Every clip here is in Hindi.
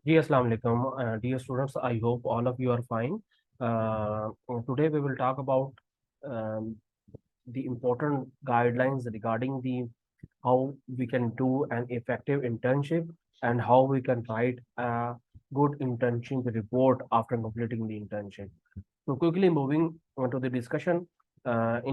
जी अस्सलाम वालेकुम dear students, I hope all of you are fine. Today we will talk about the important guidelines regarding the how we can do an effective internship and how we can write a good internship report after completing the internship. So quickly moving on to the discussion,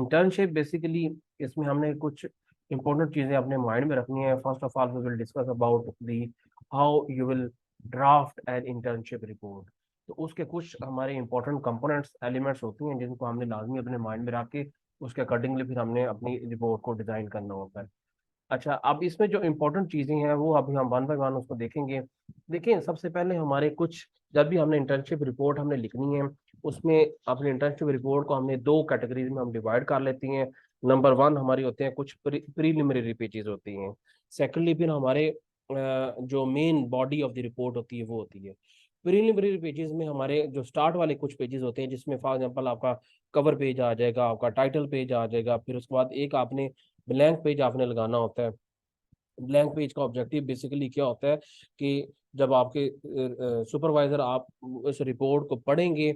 internship basically इसमें हमने कुछ important चीजें अपने माइंड में रखनी है. First of all we will discuss about the how you will draft an internship report. तो उसके कुछ हमारे इंपॉर्टेंट कंपोनेंट्स एलिमेंट्स होती हैं जिनको हमने लाजमी अपने माइंड में रख के उसके अकॉर्डिंगली फिर हमने अपनी रिपोर्ट को डिजाइन करना होता है. अच्छा, अब इसमें जो इम्पोर्टेंट चीज़ें हैं वो अभी हम वन बाय वन उसको देखेंगे. देखिए, सबसे पहले हमारे कुछ जब भी हमने इंटर्नशिप रिपोर्ट हमने लिखनी है, उसमें अपने इंटर्नशिप रिपोर्ट को हमने दो कैटेगरीज में हम डिवाइड कर लेती हैं. नंबर वन हमारी होते हैं कुछ प्रीलिमिनरी पेजेस होती हैं. सेकेंडली फिर हमारे जो main body of the report होती है वो होती है. प्रीलिमिनरी पेजेस में हमारे जो स्टार्ट वाले कुछ पेजेस होते हैं जिसमें फॉर एग्जांपल आपका कवर पेज आ जाएगा, आपका टाइटल पेज आ जाएगा, फिर उसके बाद एक आपने ब्लैंक पेज आपने लगाना होता है. ब्लैंक पेज का ऑब्जेक्टिव बेसिकली क्या होता है कि जब आपके सुपरवाइजर आप इस रिपोर्ट को पढ़ेंगे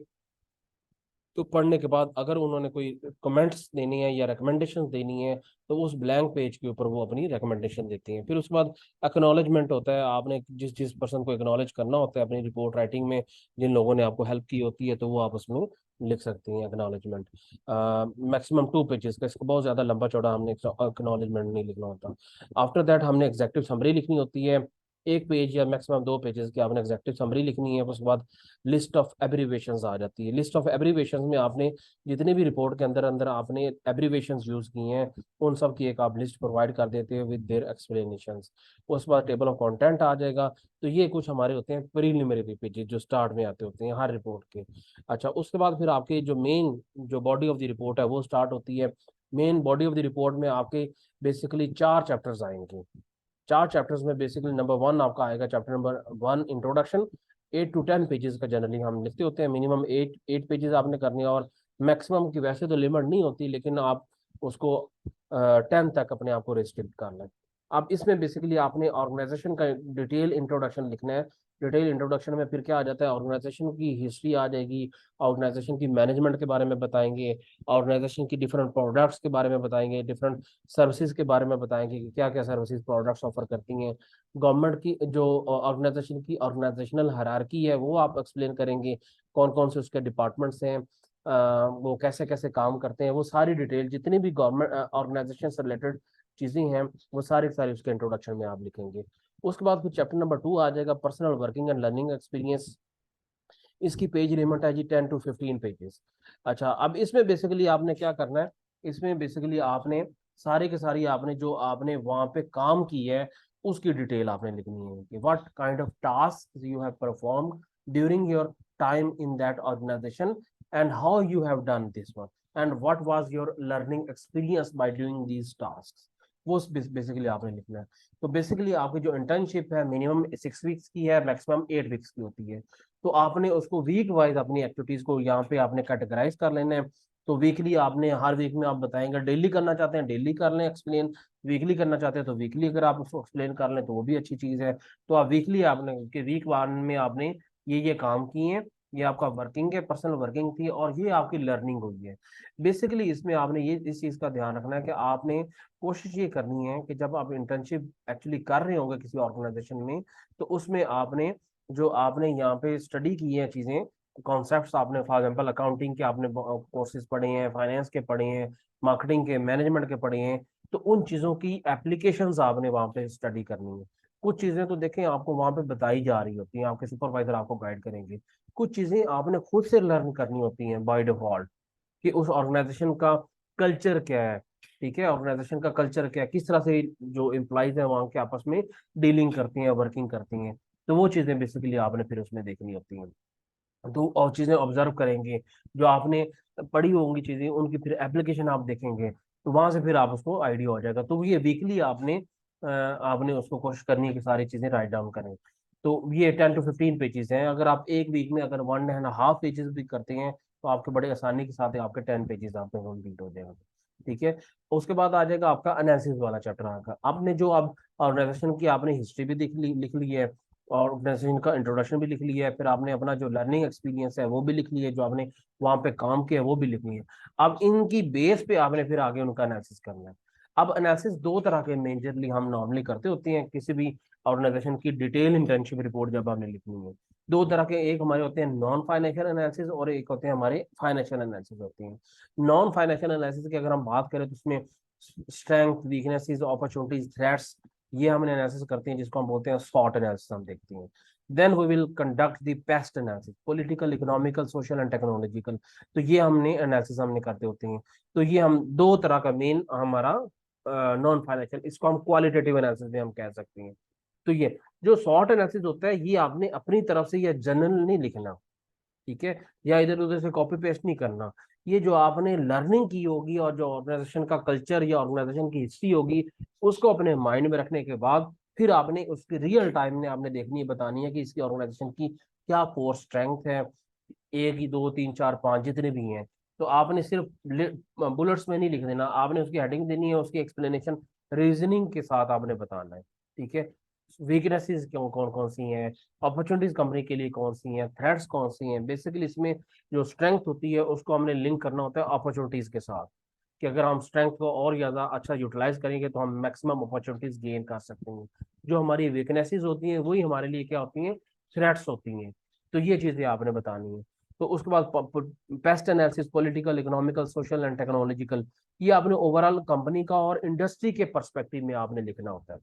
तो पढ़ने के बाद अगर उन्होंने कोई कमेंट्स देनी है या रिकमेंडेशंस देनी है तो उस ब्लैंक पेज के ऊपर वो अपनी रिकमेंडेशन देती हैं. फिर उसके बाद एक्नॉलेजमेंट होता है. आपने जिस जिस पर्सन को एक्नॉलेज करना होता है अपनी रिपोर्ट राइटिंग में, जिन लोगों ने आपको हेल्प की होती है, तो वो आप उसमें लिख सकती हैं एक्नॉलेजमेंट. मैक्सिमम 2 पेजेस का, इसको बहुत ज्यादा लंबा चौड़ा हमने एक्नॉलेजमेंट नहीं लिखना होता. आफ्टर दैट हमने एग्जेक्टिव समरी लिखनी होती है. 1 पेज या मैक्सिमम 2 पेजेस की आपने एग्जेक्टिव समरी लिखनी है. उसके बाद लिस्ट ऑफ एब्रीवेशंस आ जाती है. लिस्ट ऑफ एब्रीवेशंस में आपने जितने भी रिपोर्ट के अंदर अंदर आपने एब्रीवेशंस यूज की हैं उन सब की एक आप लिस्ट प्रोवाइड कर देते हैं विद देयर एक्सप्लेनेशंस. उसके बाद टेबल ऑफ कंटेंट आ जाएगा. तो ये कुछ हमारे होते हैं प्रीलिमिनरी पेजेस जो स्टार्ट में आते होते हैं हर रिपोर्ट के. अच्छा, उसके बाद फिर आपके जो मेन जो बॉडी ऑफ द रिपोर्ट है वो स्टार्ट होती है. Main body of the report में आपके बेसिकली 4 चैप्टर्स आएंगे. 4 चैप्टर्स में बेसिकली नंबर वन आपका आएगा chapter number one introduction. 8 to 10 pages का जनरली हम लिखते होते हैं. मिनिमम 8 पेजेस आपने करनी है और मैक्सिमम की वैसे तो लिमिट नहीं होती लेकिन आप उसको 10 तक अपने आप को रिस्ट्रिक्ट कर लें. अब इसमें बेसिकली आपने ऑर्गेनाइजेशन का डिटेल इंट्रोडक्शन लिखना है. डिटेल इंट्रोडक्शन में फिर क्या आ जाता है, ऑर्गेनाइजेशन की हिस्ट्री आ जाएगी, ऑर्गेनाइजेशन की मैनेजमेंट के बारे में बताएंगे, ऑर्गेनाइजेशन की डिफरेंट प्रोडक्ट्स के बारे में बताएंगे, डिफरेंट सर्विसेज के बारे में बताएंगे कि क्या क्या सर्विसेज प्रोडक्ट्स ऑफर करती हैं. गवर्नमेंट की जो ऑर्गेनाइजेशन की ऑर्गेनाइजेशनल हायरार्की है वो आप एक्सप्लेन करेंगे. कौन कौन से उसके डिपार्टमेंट्स हैं, वो कैसे कैसे काम करते हैं, वो सारी डिटेल जितनी भी गवर्नमेंट ऑर्गेनाइजेशन से रिलेटेड चीज़ें हैं वो सारी सारी उसके इंट्रोडक्शन में आप लिखेंगे. उसके बाद फिर चैप्टर नंबर 2 आ जाएगा personal working and learning experience. इसकी पेज लिमिट है जी 10 to 15 पेजेस. अच्छा, अब इसमें बेसिकली आपने क्या करना है, इसमें बेसिकली आपने सारे के सारी आपने जो आपने वहां पे काम की है उसकी डिटेल आपने लिखनी है कि what kind of task you have perform during your time in that organisation and how you have done this one and what was your learning experience by doing these task. वो बेसिकली आपने लिखना है. तो बेसिकली आपकी जो इंटर्नशिप है मिनिमम 6 वीक्स की है, मैक्सिमम 8 वीक्स की होती है. तो आपने उसको वीक वाइज अपनी एक्टिविटीज को यहाँ पे आपने कैटेगराइज कर लेना है. तो वीकली आपने हर वीक में आप बताएंगे. डेली करना चाहते हैं डेली कर लें एक्सप्लेन, वीकली करना चाहते हैं तो वीकली अगर आप उसको एक्सप्लेन कर लें तो वो भी अच्छी चीज़ है. तो आप वीकली आपने कि वीक वन में आपने ये काम किए हैं, ये आपका वर्किंग है, पर्सनल वर्किंग थी और ये आपकी लर्निंग हुई है. बेसिकली इसमें आपने ये इस चीज़ का ध्यान रखना है कि आपने कोशिश ये करनी है कि जब आप इंटर्नशिप एक्चुअली कर रहे होंगे किसी ऑर्गेनाइजेशन में तो उसमें आपने जो आपने यहाँ पे स्टडी की है चीजें, कॉन्सेप्ट्स आपने फॉर एग्जांपल अकाउंटिंग के आपने कोर्सेज पढ़े हैं, फाइनेंस के पढ़े हैं, मार्केटिंग के, मैनेजमेंट के पढ़े हैं. तो उन चीजों की एप्लीकेशंस आपने वहाँ पे स्टडी करनी है. कुछ चीजें तो देखें आपको वहाँ पे बताई जा रही होती हैं, आपके सुपरवाइजर आपको गाइड करेंगे. कुछ चीजें आपने खुद से लर्न करनी होती हैं बाय डिफॉल्ट कि उस ऑर्गेनाइजेशन का कल्चर क्या है. ठीक है, ऑर्गेनाइजेशन का कल्चर क्या है, किस तरह से जो एम्प्लॉइज हैं वहाँ के आपस में डीलिंग करती हैं, वर्किंग करती हैं. तो वो चीजें बेसिकली आपने फिर उसमें देखनी होती हैं. तो और चीजें ऑब्जर्व करेंगे, जो आपने पढ़ी होंगी चीजें उनकी फिर एप्लीकेशन आप देखेंगे. तो वहां से फिर आप उसको आइडिया हो जाएगा. तो ये वीकली आपने आपने उसको कोशिश करनी है कि सारी चीजें राइट डाउन करें. तो ये 10 to 15 पेजेस हैं. अगर आप एक वीक में अगर 1.5 पेजेस भी करते हैं तो आपके बड़े आसानी के साथ आपके 10 पेजेस आपके कंप्लीट हो जाएगा. ठीक है. उसके बाद आ जाएगा आपका एनालिसिस वाला चैप्टर. आएगा आपने जो अब ऑर्गेनाइजेशन की आपने हिस्ट्री भी लिख ली है, ऑर्गेनाइजेशन का इंट्रोडक्शन भी लिख लिया है, फिर आपने अपना जो लर्निंग एक्सपीरियंस है वो भी लिख लिया है, जो आपने वहाँ पे काम किया है वो भी लिख लिया है। अब इनकी बेस पे आपने फिर आगे उनका एनालिसिस करना है। अब एनालिसिस दो तरह के मेजरली हम नॉर्मली करते होते हैं किसी भी ऑर्गेनाइजेशन की डिटेल इंटर्नशिप रिपोर्ट जब आपने लिखनी है। दो तरह के, एक हमारे होते हैं नॉन फाइनेंशियल एनालिसिस और एक होते हैं हमारे फाइनेंशियल एनालिसिस होते हैं। नॉन फाइनेंशियल एनालिसिस की अगर हम बात करें तो उसमें स्ट्रेंथ, वीकनेसेस, अपॉर्चुनिटीज, थ्रेट्स, ये हम एनालिसिस करते हैं, जिसको हम बोलते हैं SWOT एनालिसिस हम देखते हैं। Then we will conduct the PEST analysis, political, economical, social and technological. तो ये हमने एनालिसिस हमने करते होते हैं। तो ये हम दो तरह का मेन हमारा नॉन फाइनेंशियल, इसको हम क्वालिटेटिव एनालिसिस भी हम कह सकते हैं। तो ये जो शॉर्ट एनालिसिस होता है ये आपने अपनी तरफ से या जनरल नहीं लिखना, ठीक है, या इधर उधर से कॉपी पेस्ट नहीं करना। ये जो आपने लर्निंग की होगी और जो ऑर्गेनाइजेशन का कल्चर या ऑर्गेनाइजेशन की हिस्ट्री होगी उसको अपने माइंड में रखने के बाद फिर आपने उसकी रियल टाइम में आपने देखनी है, बतानी है कि इसकी ऑर्गेनाइजेशन की क्या कोर स्ट्रेंथ है, एक ही, दो, तीन, चार, पांच, जितने भी हैं। तो आपने सिर्फ बुलेट्स में नहीं लिख देना, आपने उसकी हेडिंग देनी है, उसकी एक्सप्लेनेशन रीजनिंग के साथ आपने बताना है, ठीक है। वीकनेसेस क्यों, कौन कौन सी हैं, अपॉर्चुनिटीज कंपनी के लिए कौन सी हैं, थ्रेट्स कौन सी हैं। बेसिकली इसमें जो स्ट्रेंथ होती है उसको हमने लिंक करना होता है अपॉर्चुनिटीज के साथ, कि अगर हम स्ट्रेंथ को और ज्यादा अच्छा यूटिलाइज करेंगे तो हम मैक्सिमम अपॉर्चुनिटीज गेन कर सकते हैं। जो हमारी वीकनेसेस होती हैं वही हमारे लिए क्या होती हैं, थ्रेट्स होती हैं। तो ये चीजें आपने बतानी है। तो उसके बाद paste analysis, political, economical, social and technological, ये आपने ओवरऑल कंपनी का और इंडस्ट्री के पर्सपेक्टिव में आपने लिखना होता है।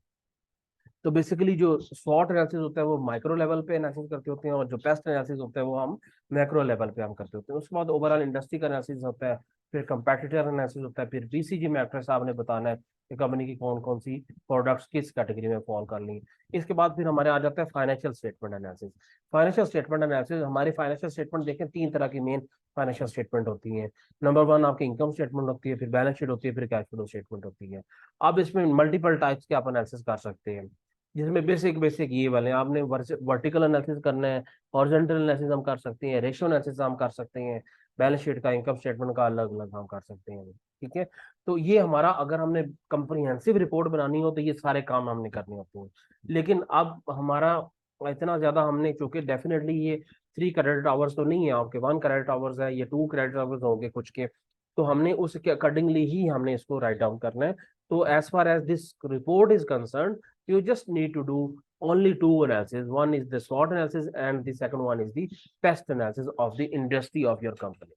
तो बेसिकली जो शॉर्ट एनालिसिस होता है वो माइक्रो लेवल पे एनालिसिस करते होते हैं, और जो पेस्ट एनालिसिस होता है वो हम मैक्रो लेवल पे हम करते होते हैं। उसके बाद ओवरऑल इंडस्ट्री का एनालिसिस होता है, फिर कंपेटिटर एनालिसिस होता है, फिर बीसीजी मैट्रिक्स आपने बताना है कि कंपनी की कौन कौन सी प्रोडक्ट्स किस कैटेगरी में फॉल कर ली। इसके बाद फिर हमारे आ जाता है financial statement analysis. Financial statement analysis, हमारी फाइनेंशियल स्टेटमेंट देखें तीन तरह की मेन फाइनेंशियल स्टेटमेंट होती है। नंबर वन आपकी इनकम स्टेटमेंट होती है, फिर बैलेंस शीट होती है, फिर कैश फ्लो स्टेटमेंट होती है। अब इसमें मल्टीपल टाइप्स के आप एनालिसिस कर सकते हैं, जिसमें बेसिक बेसिक ये वाले आपने वर्टिकल एनालिसिस करना है, हॉरिजॉन्टल एनालिसिस हम कर सकते हैं, रेशियो एनालिसिस हम कर सकते हैं, बैलेंस शीट का, इनकम स्टेटमेंट का अलग अलग हम कर सकते हैं, ठीक है। तो ये हमारा, अगर हमने कंप्रिहेंसिव रिपोर्ट बनानी हो तो ये सारे काम हमने करने होते हैं। लेकिन अब हमारा इतना ज्यादा हमने, चूंकि डेफिनेटली ये 3 क्रेडिट आवर्स तो नहीं है आपके, 1 क्रेडिट आवर्स है, ये 2 क्रेडिट आवर्स होंगे कुछ के, तो हमने उसके अकॉर्डिंगली ही हमने इसको राइट डाउन करना है। तो as far as this report is concern, you just need to do only two analysis. One is the SWOT analysis and the second one is the pest analysis of the industry of your company.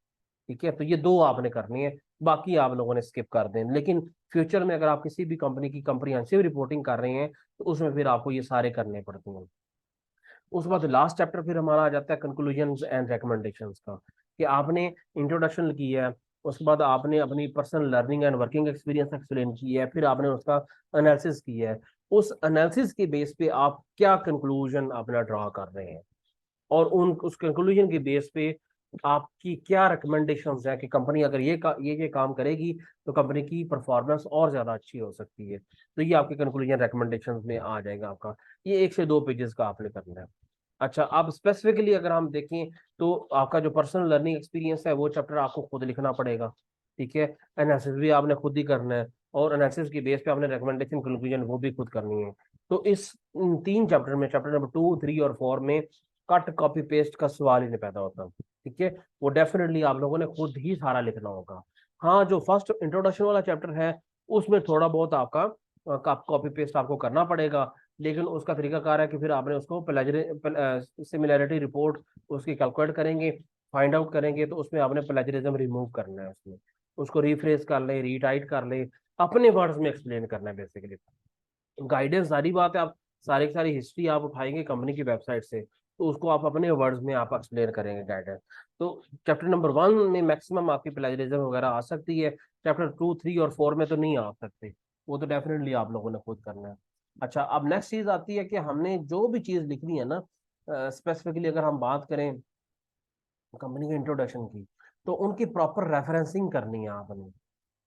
ठीक है, तो ये दो आपने करनी है, बाकी आप लोगों ने स्किप कर दें। लेकिन फ्यूचर में अगर आप किसी भी कंपनी की कंप्रिहेंसिव रिपोर्टिंग कर रहे हैं तो उसमें फिर आपको ये सारे करने पड़ते हैं। उसके बाद लास्ट चैप्टर फिर हमारा आ जाता है कंक्लूजन्स एंड रिकमेंडेशंस का, कि आपने इंट्रोडक्शन की है, उसके बाद आपने अपनी personal learning and working experience explain की है, फिर आपने उसका एनालिसिस किया है। उस एनालिसिस के बेस पे आप क्या कंक्लूजन अपना ड्रा कर रहे हैं, और उन उस कंक्लूजन के बेस पे आपकी क्या रिकमेंडेशंस है कि कंपनी अगर ये काम करेगी तो कंपनी की परफॉर्मेंस और ज्यादा अच्छी हो सकती है। तो ये आपके कंक्लूजन रिकमेंडेशंस में आ जाएगा आपका। ये 1 से 2 पेजेस का आपने करना है। अच्छा, अब स्पेसिफिकली अगर हम देखें तो आपका जो पर्सनल लर्निंग एक्सपीरियंस है वो चैप्टर आपको खुद लिखना पड़ेगा, ठीक है। एनालिसिस भी आपने खुद ही करना है, और एनालिसिस की बेस पे आपने रिकमेंडेशन कंक्लूजन वो भी खुद करनी है। तो इस इन 3 चैप्टर में, चैप्टर नंबर 2, 3 और 4 में कट कॉपी पेस्ट का सवाल ही नहीं पैदा होता, ठीक है। वो डेफिनेटली आप लोगों ने खुद ही सारा लिखना होगा। हाँ, जो फर्स्ट इंट्रोडक्शन वाला चैप्टर है उसमें थोड़ा बहुत आपका कॉपी पेस्ट आपको करना पड़ेगा, लेकिन उसका तरीकाकार है कि फिर आपने उसको सिमिलैरिटी रिपोर्ट उसकी कैलकुलेट करेंगे, फाइंड आउट करेंगे, तो उसमें आपने प्लेजरिज्म रिमूव करना है, उसमें उसको रिफ्रेश कर ले, रीटाइट कर ले, अपने वर्ड्स में एक्सप्लेन करना है बेसिकली। गाइडेंस सारी बात है, आप सारी की सारी हिस्ट्री आप उठाएंगे कंपनी की वेबसाइट से, तो उसको आप अपने वर्ड्स में आप एक्सप्लेन करेंगे गाइडेंस। तो चैप्टर नंबर 1 में मैक्सिमम आपकी प्लेजरिज्म वगैरह आ सकती है, चैप्टर 2, 3 और 4 में तो नहीं आ सकते, वो तो डेफिनेटली आप लोगों ने खुद करना है। अच्छा, अब नेक्स्ट चीज आती है कि हमने जो भी चीज लिखनी है ना, स्पेसिफिकली अगर हम बात करें कंपनी के इंट्रोडक्शन की, तो उनकी प्रॉपर रेफरेंसिंग करनी है आपने,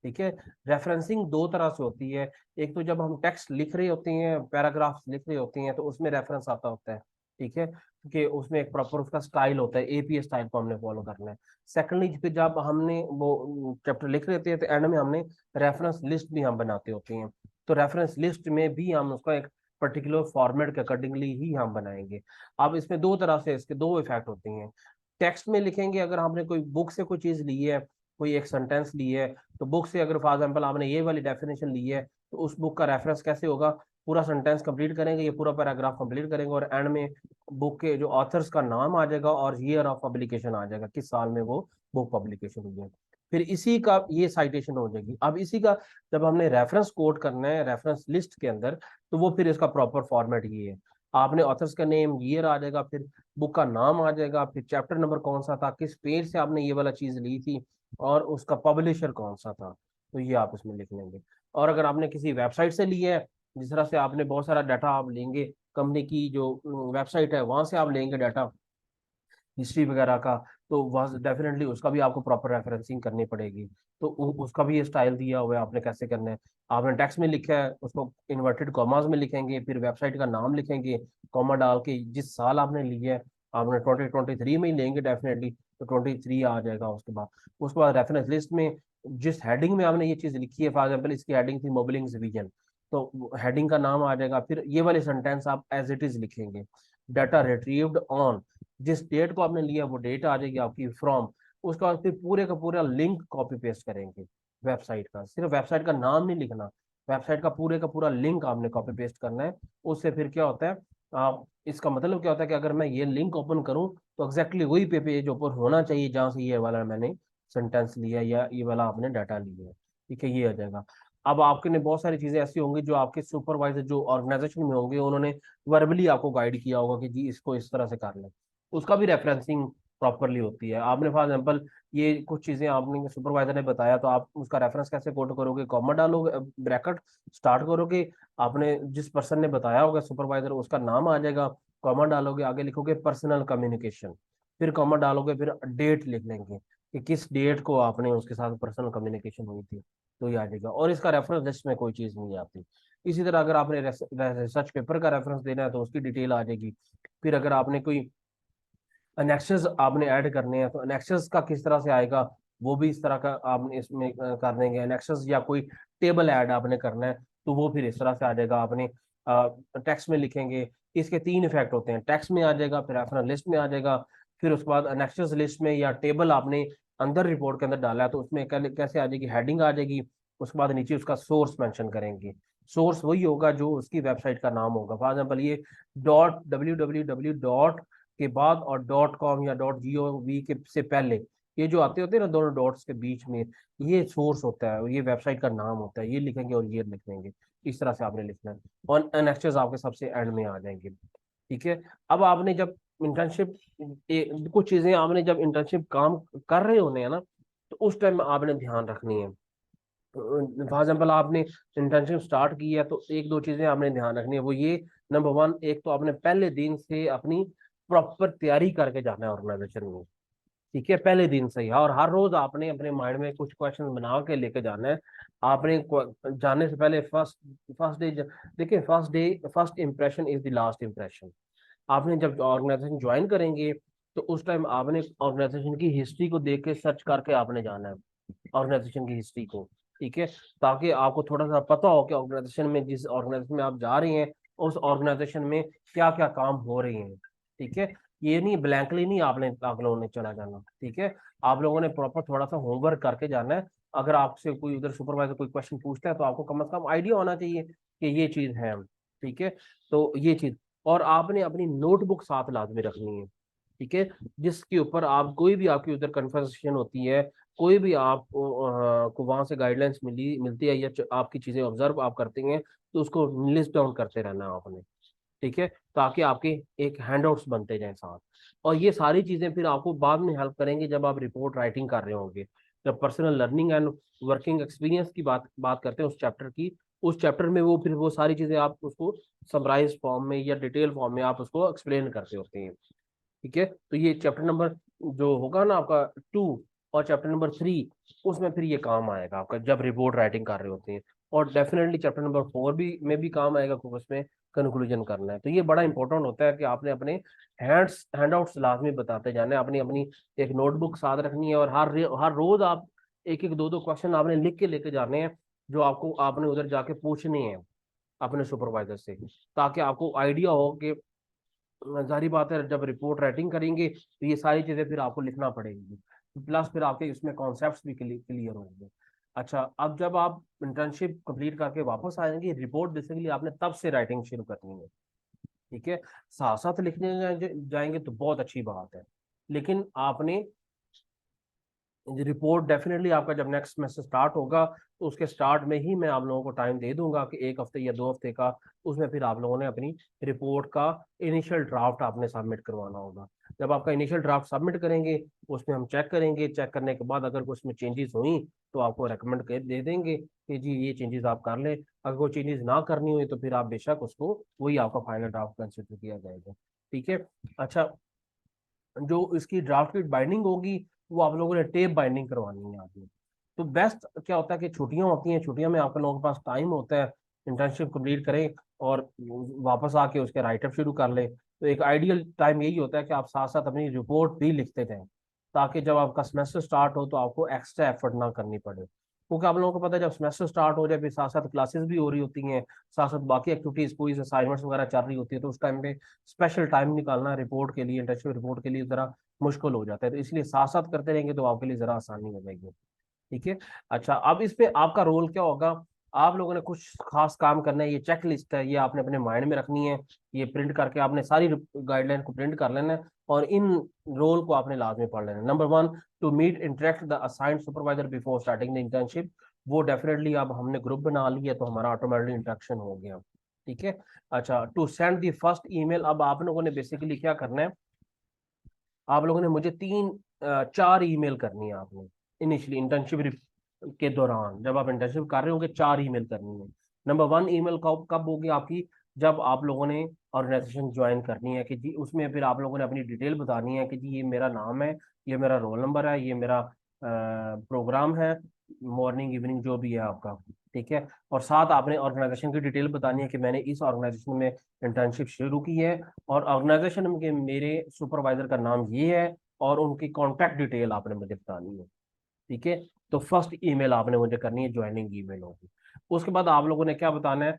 ठीक है। रेफरेंसिंग दो तरह से होती है, एक तो जब हम टेक्स्ट लिख रहे होते हैं, पैराग्राफ्स लिख रहे होते हैं, तो उसमें रेफरेंस आता होता है, ठीक है, क्योंकि उसमें एक प्रॉपर उसका स्टाइल होता है, एपीए स्टाइल को हमने फॉलो करना है। सेकंडली फिर जब हमने वो चैप्टर लिख रहे होते हैं तो एंड में हमने रेफरेंस लिस्ट भी हम बनाते होते हैं, तो रेफरेंस लिस्ट में भी हम उसका एक पर्टिकुलर फॉर्मेट के अकॉर्डिंगली ही हम बनाएंगे। अब इसमें दो तरह से इसके दो इफेक्ट होते हैं। टेक्स्ट में लिखेंगे, अगर हमने कोई बुक से कोई चीज ली है, कोई एक सेंटेंस ली है, तो बुक से अगर फॉर एग्जाम्पल आपने ये वाली डेफिनेशन ली है, तो उस बुक का रेफरेंस कैसे होगा, पूरा सेंटेंस कंप्लीट करेंगे, ये पूरा पैराग्राफ कंप्लीट करेंगे, और एंड में बुक के जो ऑथर्स का नाम आ जाएगा और ईयर ऑफ पब्लिकेशन आ जाएगा, किस साल में वो बुक पब्लिकेशन हुई है। फिर इसी का ये साइटेशन हो जाएगी। अब इसी का जब हमने रेफरेंस कोट करना है रेफरेंस लिस्ट के अंदर, तो वो फिर इसका प्रॉपर फॉर्मेट ये है। आपने ऑथर्स का नेम, ईयर आ जाएगा, फिर बुक का नाम आ जाएगा, फिर चैप्टर नंबर कौन सा था, किस पेज से आपने ये वाला चीज ली थी, और उसका पब्लिशर कौन सा था, तो ये आप इसमें लिख लेंगे। और अगर आपने किसी वेबसाइट से ली है, जिस तरह से आपने बहुत सारा डाटा आप लेंगे, कंपनी की जो वेबसाइट है वहां से आप लेंगे डाटा, हिस्ट्री वगैरह का, तो वह डेफिनेटली उसका भी आपको प्रॉपर रेफरेंसिंग करनी पड़ेगी। तो उसका भी ये स्टाइल दिया हुआ है, आपने कैसे करना है। आपने टेक्स्ट में लिखा है, उसको इन्वर्टेड कॉमास में लिखेंगे, फिर वेबसाइट का नाम लिखेंगे कॉमा डाल के, जिस साल आपने लिया है, आपने 2023 में ही लेंगे डेफिनेटली, तो 23 आ जाएगा। उसके बाद रेफरेंस लिस्ट में जिस हेडिंग में आपने ये चीज लिखी है, फॉर एग्जाम्पल इसकी हेडिंग थी मोबिलिंग डिवीजन, तो हेडिंग का नाम आ जाएगा। फिर ये वाले सेंटेंस आप एज इट इज लिखेंगे, डाटा रिट्रीव्ड ऑन, जिस डेट को आपने लिया वो डेट आ जाएगी आपकी, फ्रॉम। उसके बाद फिर पूरे का पूरा लिंक कॉपी पेस्ट करेंगे वेबसाइट का, सिर्फ वेबसाइट का नाम नहीं लिखना, वेबसाइट का पूरा लिंक आपने कॉपी पेस्ट करना है। उससे फिर क्या होता है, आप इसका मतलब क्या होता है कि अगर मैं ये लिंक ओपन करूं, तो एग्जैक्टली वही पेज ओपन होना चाहिए जहां से ये वाला मैंने सेंटेंस लिया या ये वाला आपने डाटा लिया है। ठीक है, ये आ जाएगा। अब आपके ने बहुत सारी चीजें ऐसी होंगी जो आपके सुपरवाइजर जो ऑर्गेनाइजेशन में होंगे, उन्होंने वर्बली आपको गाइड किया होगा कि जी इसको इस तरह से कर लें, उसका भी रेफरेंसिंग प्रॉपरली होती है। आपने फॉर एग्जाम्पल ये कुछ चीजें आपने सुपरवाइजर ने बताया, तो आप उसका रेफरेंस कैसे कोट करोगे, कॉमा डालोगे, ब्रैकेट स्टार्ट करोगे, आपने जिस पर्सन ने बताया होगा सुपरवाइजर, उसका नाम आ जाएगा, कॉमा डालोगे, आगे लिखोगे पर्सनल कम्युनिकेशन, फिर कॉमा डालोगे, फिर डेट लिख लेंगे कि किस डेट को आपने उसके साथ पर्सनल कम्युनिकेशन हुई थी, तो ये आ जाएगा। और इसका रेफरेंस लिस्ट में कोई चीज नहीं आती। इसी तरह अगर आपने रिसर्च पेपर का रेफरेंस देना है, तो उसकी डिटेल आ जाएगी। फिर अगर आपने कोई एनेक्सेस आपने ऐड करने हैं, तो एनेक्सेस का किस तरह से आएगा, वो भी इस तरह का आपने इसमें कर देंगे एनेक्सेस, या कोई टेबल ऐड आपने करना है, तो वो फिर इस तरह से आ जाएगा। आपने टेक्स्ट में लिखेंगे। इसके तीन इफेक्ट होते हैं, टेक्स्ट में आ जाएगा, फिर रेफरेंस लिस्ट में आ जाएगा, फिर उसके बाद एनेक्सेस लिस्ट में या टेबल आपने अंदर रिपोर्ट के अंदर डाला है, तो उसमें कैसे आ जाएगी, हेडिंग आ जाएगी। उसके बाद नीचे उसका सोर्स मेंशन करेंगे, सोर्स वही होगा जो उसकी वेबसाइट का नाम होगा। फॉर एग्जाम्पल ये www के बाद और डॉट कॉम या डॉट GOV के से पहले ये जो आते होते हैं ना दोनों डॉट्स के बीच में, ये सोर्स होता है, ये वेबसाइट का नाम होता है, ये लिखेंगे और ये लिख देंगे। इस तरह से आपने लिखना है, और एनेक्सेस आपके सबसे एंड में आ जाएंगे। ठीक है। अब आपने जब इंटर्नशिप, कुछ चीजें आपने जब इंटर्नशिप काम कर रहे होने हैं ना, तो उस टाइम आपने ध्यान रखनी है। फॉर एग्जाम्पल आपने इंटर्नशिप स्टार्ट की है, तो एक दो चीजें आपने ध्यान रखनी है, वो ये, नंबर वन, एक तो आपने पहले दिन से अपनी प्रॉपर तैयारी करके जाना है ऑर्गेनाइजेशन में। ठीक है, पहले दिन से ही, और हर रोज आपने अपने माइंड में कुछ क्वेश्चन बना के लेके जाना है। आपने जाने से पहले फर्स्ट फर्स्ट डे, देखिए first impression is the last impression. आपने जब ऑर्गेनाइजेशन ज्वाइन करेंगे, तो उस टाइम आपने ऑर्गेनाइजेशन की हिस्ट्री को देख के सर्च करके आपने जाना है ऑर्गेनाइजेशन की हिस्ट्री को। ठीक है, ताकि आपको थोड़ा सा पता हो कि ऑर्गेनाइजेशन में, जिस ऑर्गेनाइजेशन में आप जा रहे हैं, उस ऑर्गेनाइजेशन में क्या क्या काम हो रहे हैं। ठीक है, ये नहीं ब्लैंकली नहीं आपने आप लोगों ने चला जाना। ठीक है, आप लोगों ने प्रॉपर थोड़ा सा होमवर्क करके जाना है। अगर आपसे कोई उधर सुपरवाइजर कोई क्वेश्चन पूछता है, तो आपको कम से कम आइडिया होना चाहिए कि ये चीज है। ठीक है, तो ये चीज, और आपने अपनी नोटबुक साथ लाजमी रखनी है। ठीक है, जिसके ऊपर आप कोई भी आपकी उधर कन्वर्सेशन होती है, कोई भी आप को वहां से गाइडलाइंस मिलती है, या आपकी चीजें ऑब्जर्व आप करते हैं, तो उसको लिस्ट डाउन करते रहना है आपने। ठीक है, ताकि आपके एक हैंडआउट्स बनते जाएं साथ। और ये सारी चीजें फिर आपको बाद में हेल्प करेंगे जब आप रिपोर्ट राइटिंग कर रहे होंगे। जब personal learning and working experience की बात करते हैं उस चैप्टर की, उस चैप्टर में वो फिर वो सारी चीजें आप उसको समराइज फॉर्म में या डिटेल फॉर्म में आप उसको एक्सप्लेन करते होते हैं। ठीक है, तो ये चैप्टर नंबर जो होगा ना आपका 2 और चैप्टर नंबर 3, उसमें फिर ये काम आएगा आपका जब रिपोर्ट राइटिंग कर रहे होते हैं। और डेफिनेटली चैप्टर नंबर 4 भी में भी काम आएगा, क्योंकि उसमें कंक्लूजन करना है। तो ये बड़ा इंपॉर्टेंट होता है कि आपने अपने हैंडआउट्स लाजमी बताते जाना है, अपनी अपनी एक नोटबुक साथ रखनी है, और हर रोज आप एक एक दो दो क्वेश्चन आपने लिख के लेके जाने हैं, जो आपको आपने उधर जाके पूछने हैं। अपने सुपरवाइजर से, ताकि आपको आइडिया हो कि जाहिर बात है जब रिपोर्ट राइटिंग करेंगे तो ये सारी चीजें फिर आपको लिखना पड़ेगी, प्लस फिर आपके इसमें कॉन्सेप्ट्स भी क्लियर होंगे। अच्छा, अब जब आप इंटर्नशिप कंप्लीट करके वापस आएंगे, रिपोर्ट बेसिकली आपने तब से राइटिंग शुरू करनी है। ठीक है, साथ साथ लिखने जाएंगे तो बहुत अच्छी बात है, लेकिन आपने रिपोर्ट डेफिनेटली आपका जब नेक्स्ट सेमेस्टर स्टार्ट होगा तो उसके स्टार्ट में ही मैं आप लोगों को टाइम दे दूंगा कि 1 हफ्ते या 2 हफ्ते का, उसमें फिर आप लोगों ने अपनी रिपोर्ट का इनिशियल ड्राफ्ट आपने सबमिट करवाना होगा। जब आपका इनिशियल ड्राफ्ट सबमिट करेंगे, उसमें हम चेक करेंगे, चेक करने के बाद अगर उसमें चेंजेस हुई तो आपको रेकमेंड कर दे देंगे कि जी ये चेंजेस आप कर लें। अगर वो चेंजेस ना करनी हुई तो फिर आप बेशक उसको, वही आपका फाइनल ड्राफ्ट कंसिडर किया जाएगा। ठीक है। अच्छा, जो इसकी ड्राफ्ट की बाइंडिंग होगी वो आप लोगों ने टेप बाइंडिंग करवानी है आपने। तो बेस्ट क्या होता है कि छुट्टियां होती हैं, छुट्टियों में आप लोगों के पास टाइम होता है, इंटर्नशिप कंप्लीट करें और वापस आके उसके राइटअप शुरू कर लें। तो एक आइडियल टाइम यही होता है कि आप साथ साथ अपनी रिपोर्ट भी लिखते रहें, ताकि जब आपका सेमेस्टर स्टार्ट हो तो आपको एक्स्ट्रा एफर्ट ना करनी पड़े। क्योंकि आप लोगों को पता है जब सेमेस्टर स्टार्ट हो जाए फिर साथ साथ क्लासेस भी हो रही होती हैं, साथ साथ बाकी एक्टिविटीज कोई असाइनमेंट्स वगैरह चल रही होती है, तो उस टाइम पे स्पेशल टाइम निकालना रिपोर्ट के लिए, इंटर्नशिप रिपोर्ट के लिए जरा मुश्किल हो जाता है। तो इसलिए साथ साथ करते रहेंगे तो आपके लिए जरा आसानी हो जाएगी। ठीक है। अच्छा, अब इस पे आपका रोल क्या होगा, आप लोगों ने कुछ खास काम करना है, ये चेक लिस्ट है, ये आपने अपने माइंड में रखनी है, ये प्रिंट करके आपने सारी गाइडलाइन को प्रिंट कर लेना है और इन रोल को आपने लाजमी पढ़ लेना है। Number 1, to meet interact the assigned supervisor before starting the internship. वो डेफिनेटली अब हमने ग्रुप बना लिया तो हमारा ऑटोमेटिक इंटरेक्शन हो गया। ठीक है। अच्छा, to send the first email, अब आप लोगों ने बेसिकली क्या करना है, आप लोगों ने मुझे 4 ईमेल करनी है आपने इनिशियली इंटर्नशिप के दौरान। जब आप इंटर्नशिप कर रहे होंगे 4 ईमेल करनी है। नंबर 1 ईमेल कब कब होगी आपकी, जब आप लोगों ने ऑर्गेनाइजेशन ज्वाइन करनी है कि जी, उसमें फिर आप लोगों ने अपनी डिटेल बतानी है कि जी ये मेरा नाम है, ये मेरा रोल नंबर है, ये मेरा प्रोग्राम है, मॉर्निंग इवनिंग जो भी है आपका। ठीक है। और साथ आपने ऑर्गेनाइजेशन की डिटेल बतानी है कि मैंने इस ऑर्गेनाइजेशन में इंटर्नशिप शुरू की है और ऑर्गेनाइजेशन के मेरे सुपरवाइजर का नाम ये है और उनकी कॉन्टैक्ट डिटेल आपने मुझे बतानी है। ठीक है। तो फर्स्ट ईमेल आपने मुझे करनी है, ज्वाइनिंग ईमेल होगी। उसके बाद आप लोगों ने क्या बताना है,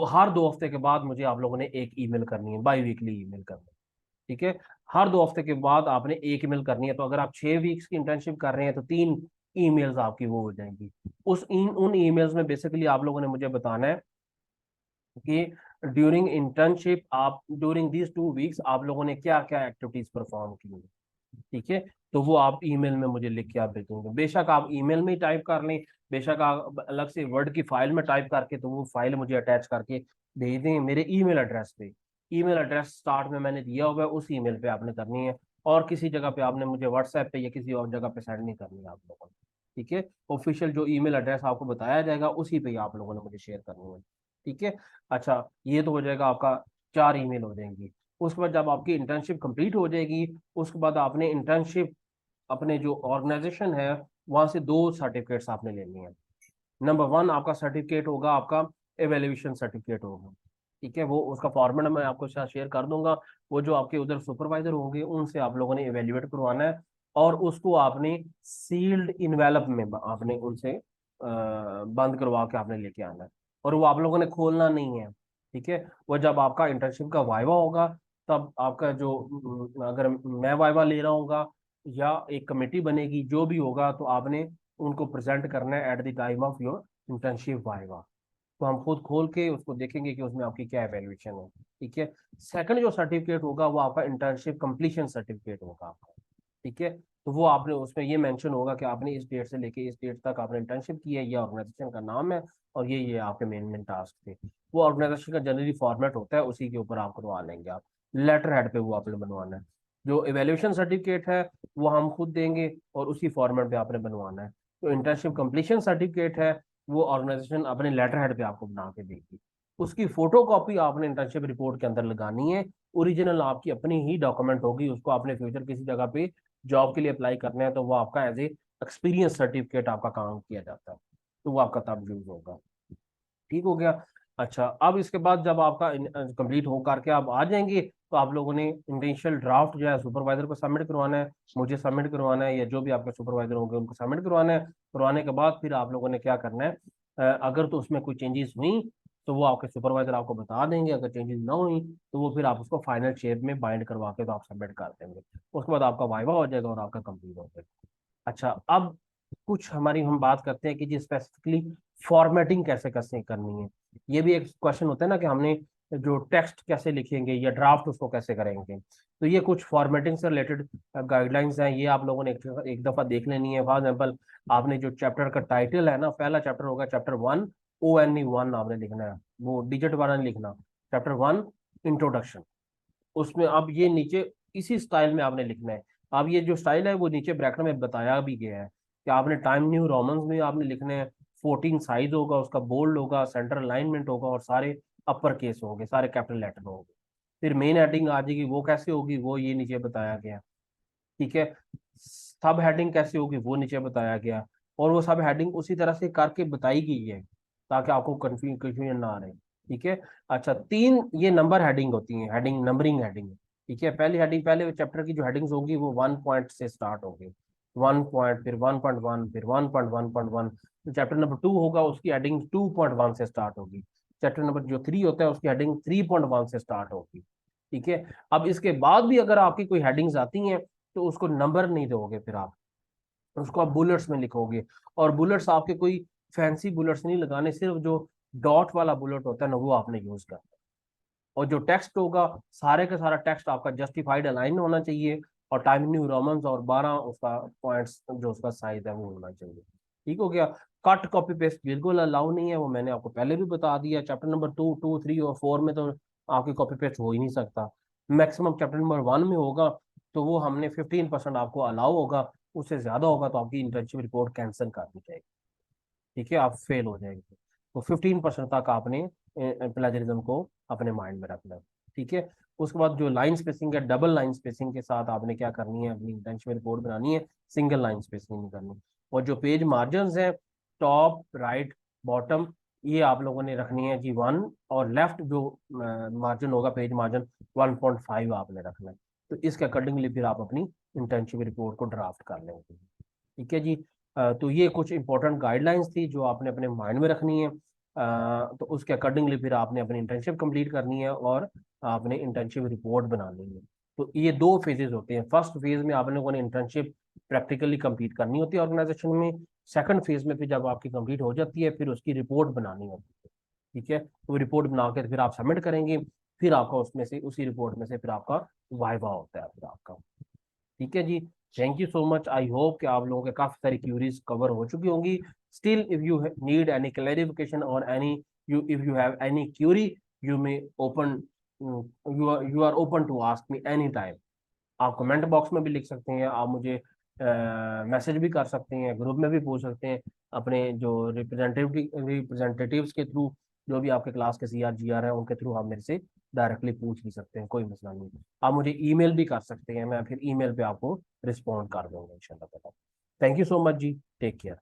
हर 2 हफ्ते के बाद मुझे आप लोगों ने एक ईमेल करनी है, बाई वीकली ईमेल करनी है। ठीक है। हर 2 हफ्ते के बाद आपने एक ईमेल करनी है। तो अगर आप 6 वीक्स की इंटर्नशिप कर रहे हैं तो 3 ईमेल्स आपकी वो हो जाएंगी। उन ईमेल्स में बेसिकली आप लोगों ने मुझे बताना है कि ड्यूरिंग इंटर्नशिप, आप ड्यूरिंग दीज 2 वीक्स आप लोगों ने क्या क्या एक्टिविटीज परफॉर्म की हैं। ठीक है। तो वो आप ईमेल में मुझे लिख के आप भेजेंगे, बेशक आप ईमेल में ही टाइप कर लें, बेशक आप अलग से वर्ड की फाइल में टाइप करके तो वो फाइल मुझे अटैच करके भेज दें मेरे ईमेल एड्रेस पे। ईमेल एड्रेस स्टार्ट में मैंने दिया हुआ है, उस ईमेल पे आपने करनी है, और किसी जगह पे आपने मुझे व्हाट्सएप पे या किसी और जगह पे सेंड नहीं करनी है आप लोगों ने। ठीक है। ऑफिशियल जो ईमेल एड्रेस आपको बताया जाएगा उसी पे ही आप लोगों ने मुझे शेयर करनी है। ठीक है। अच्छा, ये तो हो जाएगा आपका, 4 ईमेल हो जाएंगी। उसके बाद जब आपकी इंटर्नशिप कंप्लीट हो जाएगी, उसके बाद आपने इंटर्नशिप अपने जो ऑर्गेनाइजेशन है वहां से 2 सर्टिफिकेट्स आपने लेनी है। नंबर 1 आपका सर्टिफिकेट होगा, आपका एवेल्यूएशन सर्टिफिकेट होगा। ठीक है। वो उसका फॉर्मेट मैं आपको साथ शेयर कर दूंगा। वो जो आपके उधर सुपरवाइजर होंगे उनसे आप लोगों ने एवेल्युएट करवाना है और उसको आपने सील्ड इनवेलप में आपने उनसे बंद करवा के आपने लेके आना है, और वो आप लोगों ने खोलना नहीं है। ठीक है। वो जब आपका इंटर्नशिप का वाइवा होगा तब आपका जो अगर मैं वाइवा ले रहा हूँगा या एक कमेटी बनेगी, जो भी होगा, तो आपने उनको प्रेजेंट करना है at the time of your internship viva. तो हम खुद खोल के उसको देखेंगे कि उसमें आपकी क्या एवेल्यूएशन है। ठीक है। सेकंड जो सर्टिफिकेट होगा वो आपका इंटर्नशिप कंप्लीशन सर्टिफिकेट होगा आपका। ठीक है। तो वो आपने उसमें ये मेंशन होगा कि आपने इस डेट से लेके इस डेट तक आपने इंटर्नशिप की है, ये ऑर्गेनाइजेशन का नाम है और ये आपके मेन मेन टास्क थे। वो ऑर्गेनाइजेशन का जनरली फॉर्मेट होता है, उसी के ऊपर आप करवा लेंगे। आप लेटर हेड पे वो आपने बनवाना है। जो एवेल्यूएशन सर्टिफिकेट है वो हम खुद देंगे और उसी फॉर्मेट पे आपने बनवाना है। तो इंटर्नशिप कंप्लीशन सर्टिफिकेट है वो ऑर्गेनाइजेशन अपने लेटर हेड पे आपको बना के देगी। उसकी फोटो कॉपी आपने इंटर्नशिप रिपोर्ट के अंदर लगानी है। ओरिजिनल आपकी अपनी ही डॉक्यूमेंट होगी, उसको आपने फ्यूचर किसी जगह पे जॉब के लिए अप्लाई करना है तो वो आपका एज ए एक्सपीरियंस सर्टिफिकेट आपका काम किया जाता है, तो वो आपका तब यूज होगा। ठीक हो गया। अच्छा, अब इसके बाद जब आपका कंप्लीट हो करके आप आ जाएंगे तो आप लोगों ने इनिशियल ड्राफ्ट जो है सुपरवाइजर को सबमिट करवाना है, मुझे सबमिट करवाना है, या जो भी आपके सुपरवाइजर होंगे उनको सबमिट करवाना है। करवाने के बाद फिर आप लोगों ने क्या करना है, अगर तो उसमें कोई चेंजेस हुई तो वो आपके सुपरवाइजर आपको बता देंगे। अगर चेंजेस ना हुई तो वो फिर आप उसको फाइनल शेप में बाइंड करवा के तो आप सबमिट कर देंगे। उसके बाद आपका वाइवा हो जाएगा और आपका कंप्लीट हो जाएगा। अच्छा, अब कुछ हमारी हम बात करते हैं कि जी स्पेसिफिकली फॉर्मेटिंग कैसे कैसे करनी है। ये भी एक क्वेश्चन होता है ना कि हमने जो टेक्स्ट कैसे लिखेंगे या ड्राफ्ट उसको कैसे करेंगे। तो ये कुछ फॉर्मेटिंग से रिलेटेड गाइडलाइंस हैं, ये आप लोगों ने एक दफा देख लेनी है। फॉर एग्जाम्पल, आपने जो चैप्टर का टाइटल है ना, पहला चैप्टर होगा चैप्टर 1, ONE 1 आपने लिखना है, वो डिजिट वाला नहीं लिखना। चैप्टर 1 इंट्रोडक्शन, उसमें अब ये नीचे इसी स्टाइल में आपने लिखना है। अब ये जो स्टाइल है वो नीचे ब्रैकेट में बताया भी गया है कि आपने टाइम न्यू रोमन्स में आपने लिखने हैं। 14 साइज होगा उसका, बोल्ड होगा, सेंटर अलाइनमेंट होगा और सारे अपर केस होंगे, सारे कैपिटल लेटर होंगे। फिर मेन हेडिंग आ जाएगी, वो कैसे होगी वो ये नीचे बताया गया। ठीक है, सब हेडिंग कैसे होगी वो नीचे बताया गया। और वो सब हेडिंग उसी तरह से करके बताई गई है ताकि आपको कंफ्यूजन ना आ रहे। ठीक है। अच्छा, तीन ये नंबर हेडिंग होती हैं, हेडिंग नंबरिंग हेडिंग। ठीक है, पहली हेडिंग, पहले चैप्टर की जो हेडिंग्स होंगी वो 1 पॉइंट से स्टार्ट होगी। 1 पॉइंट, फिर 1.1, फिर 1.1.1। तो चैप्टर नंबर 2 होगा, उसकी हेडिंग 2.1 से स्टार्ट होगी। चैप्टर नंबर जो 3 होता है उसकी हेडिंग 3.1 से स्टार्ट होगी। ठीक है। अब इसके बाद भी अगर आपकी कोई हेडिंग्स आती हैं तो उसको नंबर नहीं दोगे, फिर आप उसको आप बुलेट्स में लिखोगे। और बुलेट्स आपके कोई फैंसी बुलेट्स नहीं लगाने, सिर्फ जो डॉट वाला बुलेट होता है ना वो आपने यूज करना है। और जो टेक्स्ट होगा, सारे का सारा टेक्स्ट आपका जस्टिफाइड अलाइन होना चाहिए। और टाइम न्यू रोमन्स और 12 उसका पॉइंट्स जो उसका साइज है वो होना चाहिए। ठीक हो गया। कट कॉपी पेस्ट बिल्कुल अलाउ नहीं है, वो मैंने आपको पहले भी बता दिया। चैप्टर नंबर 2, 2, 3 और 4 में तो आपकी कॉपी पेस्ट हो ही नहीं सकता। मैक्सिमम चैप्टर नंबर 1 में होगा, तो वो हमने 15% आपको अलाउ होगा। उससे ज्यादा होगा तो आपकी इंटर्नशिप रिपोर्ट कैंसिल कर दी जाएगी। ठीक है, आप फेल हो जाएंगे। तो 15% तक आपने प्लेजरिज्म को अपने माइंड में रखना है। ठीक है। उसके बाद जो लाइन स्पेसिंग है, डबल लाइन स्पेसिंग के साथ आपने क्या करनी है, अपनी इंटेंशियल रिपोर्ट बनानी है, सिंगल लाइन स्पेसिंग नहीं करनी। और जो पेज मार्जिन है, टॉप, राइट, बॉटम, ये आप लोगों ने रखनी है जी 1। और लेफ्ट जो मार्जिन होगा, पेज मार्जिन, 1.5 आपने रखना है। तो इसके अकॉर्डिंगली फिर आप अपनी इंटर्नशिप रिपोर्ट को ड्राफ्ट कर लेंगे। ठीक है जी। तो ये कुछ इंपॉर्टेंट गाइडलाइंस थी जो आपने अपने माइंड में रखनी है। तो उसके अकॉर्डिंगली फिर आपने अपनी इंटर्नशिप कंप्लीट करनी है और आपने इंटर्नशिप रिपोर्ट बनानी है। तो ये दो फेजेस होते हैं। फर्स्ट फेज में आप लोगों ने इंटर्नशिप प्रैक्टिकली कंप्लीट करनी होती है ऑर्गेनाइजेशन में। सेकंड फेज में फिर जब आपकी कंप्लीट हो जाती है फिर उसकी रिपोर्ट बनानी होती है। ठीक है, तो रिपोर्ट बना के फिर आप सबमिट करेंगे। फिर आपका उसमें से, उसी रिपोर्ट में से फिर आपका वाइवा होता है फिर आपका। ठीक है जी। Thank you so much. I hope कि आप लोगों के काफी सारी क्यूरीज कवर हो चुकी होंगी। Still if you need any clarification और any, you if you have any query, you may open, you are open to ask me any time. आप कमेंट बॉक्स में भी लिख सकते हैं, आप मुझे मैसेज भी कर सकते हैं, ग्रुप में भी पूछ सकते हैं, अपने जो रिप्रेजेंटेटिव्स के थ्रू, जो भी आपके क्लास के CR GR है उनके थ्रू आप मेरे से डायरेक्टली पूछ भी सकते हैं, कोई मसला नहीं। आप मुझे ईमेल भी कर सकते हैं, मैं फिर ईमेल पे आपको रिस्पॉन्ड कर दूंगा इंशाल्लाह। थैंक यू सो मच जी, टेक केयर।